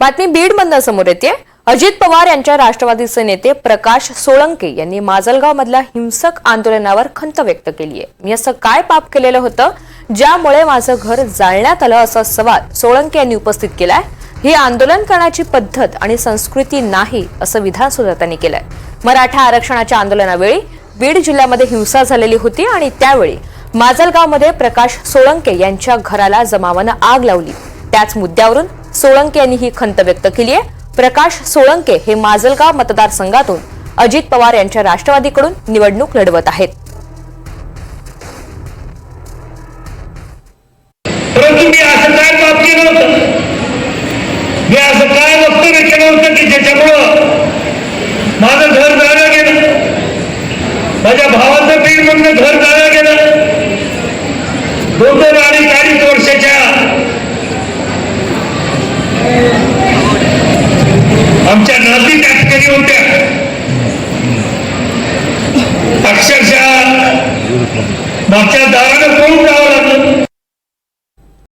बातमी बीडमधून समोर येते। अजित पवार यांच्या राष्ट्रवादीचे नेते प्रकाश सोळंके यांनी माजलगाव मधल्या हिंसक आंदोलनावर खंत व्यक्त केली आहे। मी असं काय पाप केलेलं होतं ज्यामुळे माझं घर जाळण्यात आलं, असा सवाल सोळंके यांनी उपस्थित केलाय। ही आंदोलन करण्याची पद्धत आणि संस्कृती नाही, असं विधान सुद्धा त्यांनी केलंय। मराठा आरक्षणाच्या आंदोलनावेळी बीड जिल्ह्यामध्ये हिंसा झालेली होती आणि त्यावेळी माजलगावमध्ये प्रकाश सोळंके यांच्या घराला जमावानं आग लावली। त्याच मुद्द्यावरून सोळंके यांनी ही खंत व्यक्त केली आहे। प्रकाश सोळंके हे माजलगाव मतदारसंघातून अजित पवार यांच्या राष्ट्रवादीकडून निवडणूक लढवत आहेत। परंतु मी असं काय पाप केलं होतं, मी असं काय वक्तव्य केलं होतं की ज्याच्यामुळं माझं घर जाळलं गेलं, माझ्या भावाचं बीडमधनं घर जाळलं गेलं। 2-2 आणि 4 वर्षाच्या आमच्या नाती त्या ठिकाणी होत्या। अक्षरशः मागच्या दारानं पळून जावं लागलं।